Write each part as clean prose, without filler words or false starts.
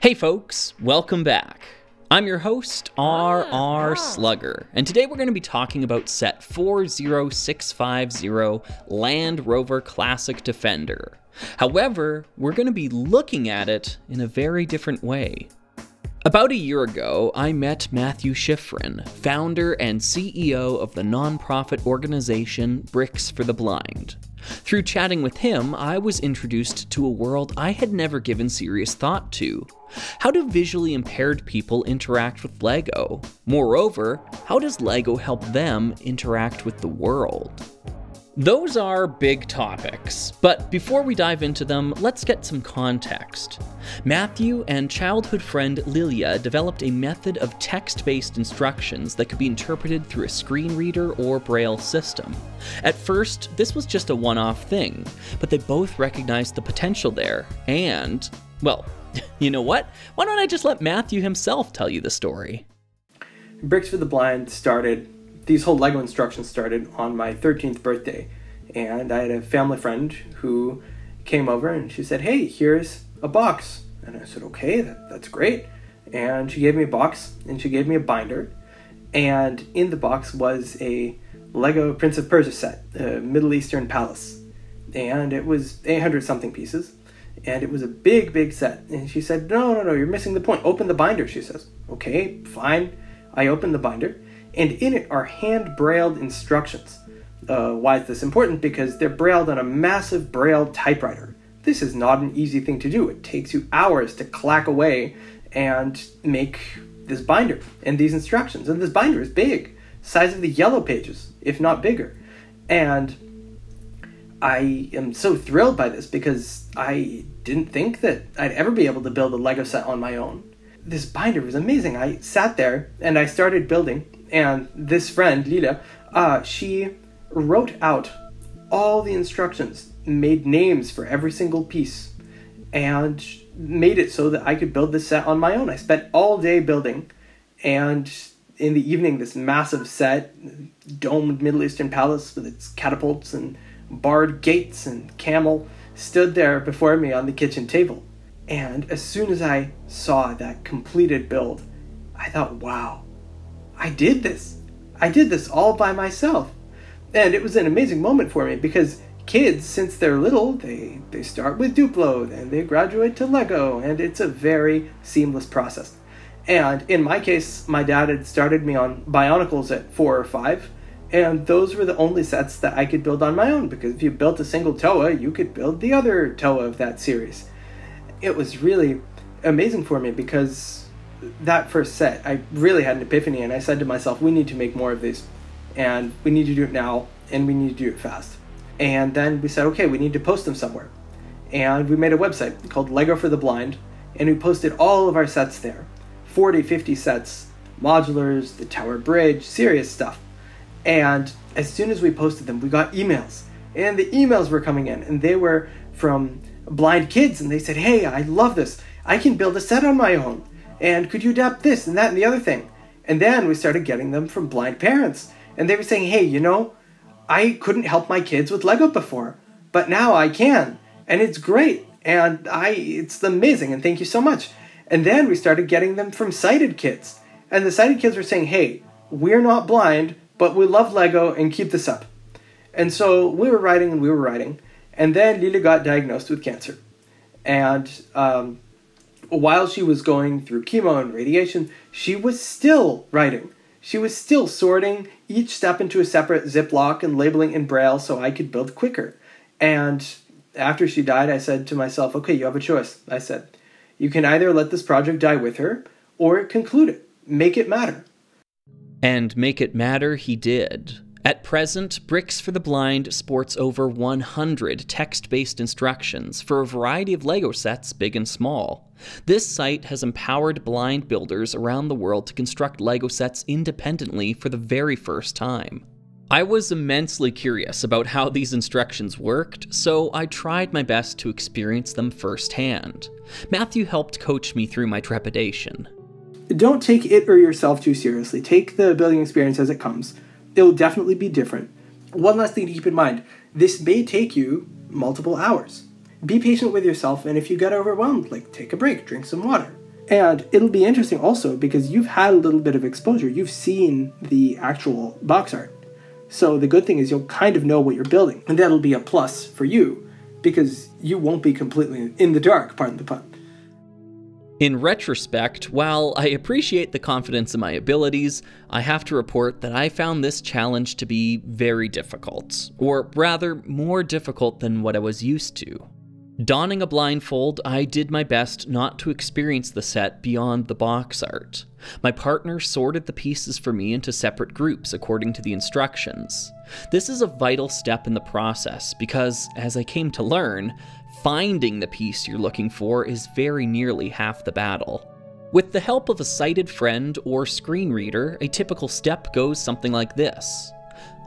Hey folks, welcome back. I'm your host, R.R. Slugger, and today we're going to be talking about set 40650 Land Rover Classic Defender. However, we're going to be looking at it in a very different way. About a year ago, I met Matthew Schifrin, founder and CEO of the nonprofit organization Bricks for the Blind. Through chatting with him, I was introduced to a world I had never given serious thought to. How do visually impaired people interact with LEGO? Moreover, how does LEGO help them interact with the world? Those are big topics, but before we dive into them, let's get some context. Matthew and childhood friend Lilia developed a method of text-based instructions that could be interpreted through a screen reader or braille system. At first, this was just a one-off thing, but they both recognized the potential there, and, well, you know what? Why don't I just let Matthew himself tell you the story? Bricks for the Blind these whole LEGO instructions started on my 13th birthday, and I had a family friend who came over and she said, "Hey, here's a box." And I said, "Okay, that's great." And she gave me a box and she gave me a binder, and in the box was a LEGO Prince of Persia set, a Middle Eastern palace, and it was 800 something pieces, and it was a big set. And she said, no, you're missing the point. Open the binder," she says. Okay, fine. I opened the binder, and in it are hand-brailled instructions. Why is this important? Because they're brailled on a massive braille typewriter. This is not an easy thing to do. It takes you hours to clack away and make this binder and these instructions. And this binder is big, size of the yellow pages, if not bigger. And I am so thrilled by this because I didn't think that I'd ever be able to build a LEGO set on my own. This binder was amazing. I sat there and I started building, and this friend, Lila, she wrote out all the instructions, made names for every single piece, and made it so that I could build this set on my own. I spent all day building, and in the evening, this massive set, domed Middle Eastern palace with its catapults and barred gates and camel, stood there before me on the kitchen table. And as soon as I saw that completed build, I thought, wow, I did this. I did this all by myself. And it was an amazing moment for me because kids, since they're little, they start with Duplo, and they graduate to LEGO, and it's a very seamless process. And in my case, my dad had started me on Bionicles at 4 or 5, and those were the only sets that I could build on my own, because if you built a single Toa, you could build the other Toa of that series. It was really amazing for me because that first set, I really had an epiphany, and I said to myself, we need to make more of these, and we need to do it now, and we need to do it fast. And then we said, okay, we need to post them somewhere. And we made a website called Lego for the Blind, and we posted all of our sets there. 40, 50 sets, modulars, the Tower Bridge, serious stuff. And as soon as we posted them, we got emails. And the emails were coming in, and they were from blind kids, and they said, "Hey, I love this. I can build a set on my own. And could you adapt this and that and the other thing?" And then we started getting them from blind parents. And they were saying, "Hey, I couldn't help my kids with LEGO before, but now I can. And it's great. And it's amazing. And thank you so much." And then we started getting them from sighted kids. And the sighted kids were saying, "Hey, we're not blind, but we love LEGO and keep this up." And so we were writing. And then Lila got diagnosed with cancer. And while she was going through chemo and radiation, she was still writing. She was still sorting each step into a separate Ziploc and labeling in Braille so I could build quicker. And after she died, I said to myself, okay, you have a choice. I said, you can either let this project die with her or conclude it. Make it matter. And make it matter he did. At present, Bricks for the Blind sports over 100 text-based instructions for a variety of LEGO sets, big and small. This site has empowered blind builders around the world to construct LEGO sets independently for the very first time. I was immensely curious about how these instructions worked, so I tried my best to experience them firsthand. Matthew helped coach me through my trepidation. Don't take it or yourself too seriously. Take the building experience as it comes. It'll definitely be different. One last thing to keep in mind, this may take you multiple hours. Be patient with yourself, and if you get overwhelmed, take a break, drink some water. And it'll be interesting also because you've had a little bit of exposure. You've seen the actual box art. So the good thing is you'll kind of know what you're building. And that'll be a plus for you because you won't be completely in the dark, pardon the pun. In retrospect, while I appreciate the confidence in my abilities, I have to report that I found this challenge to be very difficult, or rather, more difficult than what I was used to. Donning a blindfold, I did my best not to experience the set beyond the box art. My partner sorted the pieces for me into separate groups according to the instructions. This is a vital step in the process because, as I came to learn, finding the piece you're looking for is very nearly half the battle. With the help of a sighted friend or screen reader, a typical step goes something like this.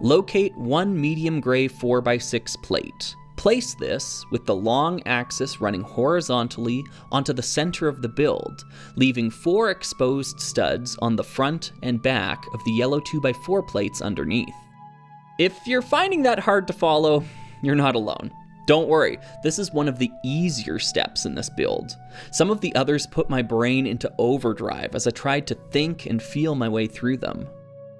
Locate one medium gray 4x6 plate. Place this, with the long axis running horizontally, onto the center of the build, leaving 4 exposed studs on the front and back of the yellow 2x4 plates underneath. If you're finding that hard to follow, you're not alone. Don't worry, this is one of the easier steps in this build. Some of the others put my brain into overdrive as I tried to think and feel my way through them.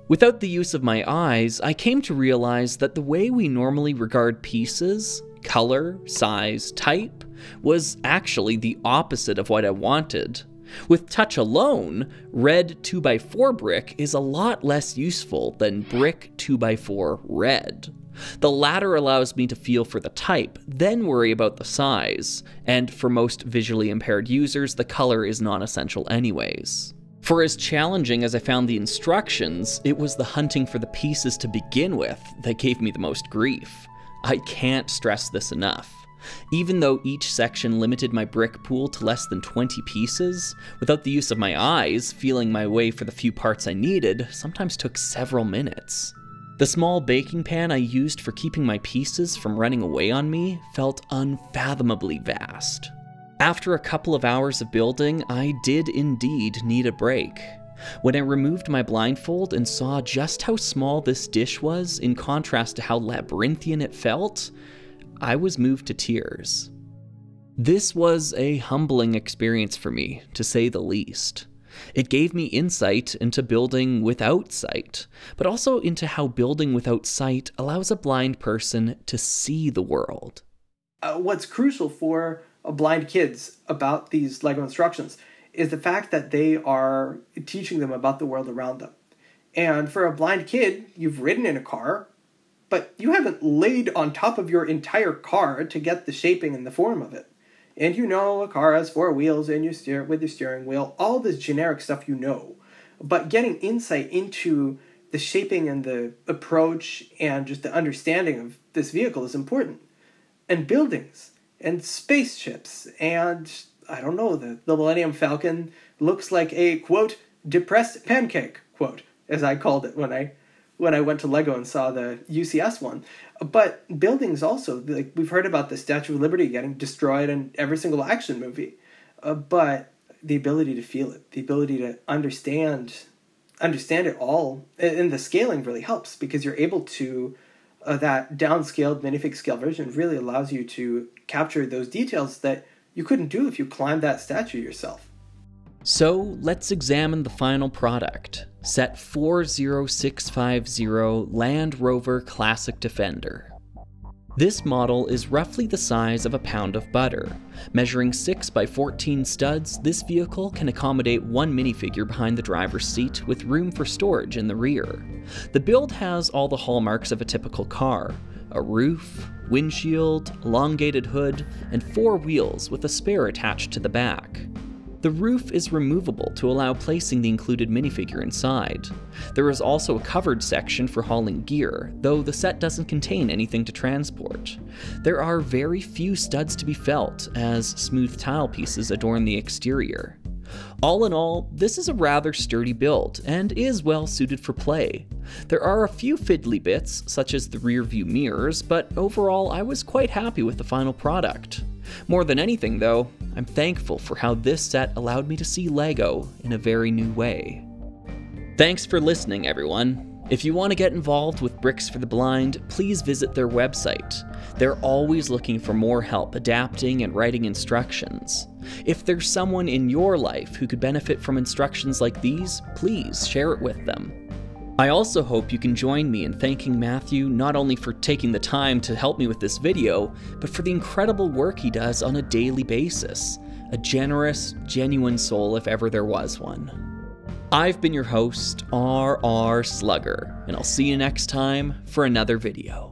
Without the use of my eyes, I came to realize that the way we normally regard pieces, color, size, type, was actually the opposite of what I wanted. With touch alone, red 2x4 brick is a lot less useful than brick 2x4 red. The latter allows me to feel for the type, then worry about the size, and for most visually impaired users, the color is non-essential anyways. For as challenging as I found the instructions, it was the hunting for the pieces to begin with that gave me the most grief. I can't stress this enough. Even though each section limited my brick pool to less than 20 pieces, without the use of my eyes, feeling my way for the few parts I needed sometimes took several minutes. The small baking pan I used for keeping my pieces from running away on me felt unfathomably vast. After a couple of hours of building, I did indeed need a break. When I removed my blindfold and saw just how small this dish was in contrast to how labyrinthian it felt, I was moved to tears. This was a humbling experience for me, to say the least. It gave me insight into building without sight, but also into how building without sight allows a blind person to see the world. What's crucial for blind kids about these LEGO instructions is the fact that they are teaching them about the world around them. And for a blind kid, you've ridden in a car, but you haven't laid on top of your entire car to get the shaping and the form of it. And you know a car has 4 wheels and you steer with your steering wheel, all this generic stuff you know. But getting insight into the shaping and the approach and just the understanding of this vehicle is important. And buildings and spaceships and, I don't know, the Millennium Falcon looks like a, quote, depressed pancake, quote, as I called it when I went to LEGO and saw the UCS one. But buildings also, like we've heard about the Statue of Liberty getting destroyed in every single action movie. But the ability to feel it, the ability to understand it all, and the scaling really helps because you're able to, that downscaled minifig scale version really allows you to capture those details that you couldn't do if you climbed that statue yourself. So let's examine the final product, set 40650 Land Rover Classic Defender. This model is roughly the size of a pound of butter. Measuring 6 by 14 studs, this vehicle can accommodate one minifigure behind the driver's seat with room for storage in the rear. The build has all the hallmarks of a typical car: a roof, windshield, elongated hood, and 4 wheels with a spare attached to the back. The roof is removable to allow placing the included minifigure inside. There is also a covered section for hauling gear, though the set doesn't contain anything to transport. There are very few studs to be felt, as smooth tile pieces adorn the exterior. All in all, this is a rather sturdy build, and is well suited for play. There are a few fiddly bits, such as the rear view mirrors, but overall I was quite happy with the final product. More than anything though, I'm thankful for how this set allowed me to see LEGO in a very new way. Thanks for listening, everyone. If you want to get involved with Bricks for the Blind, please visit their website. They're always looking for more help adapting and writing instructions. If there's someone in your life who could benefit from instructions like these, please share it with them. I also hope you can join me in thanking Matthew not only for taking the time to help me with this video, but for the incredible work he does on a daily basis. A generous, genuine soul if ever there was one. I've been your host, R.R. Slugger, and I'll see you next time for another video.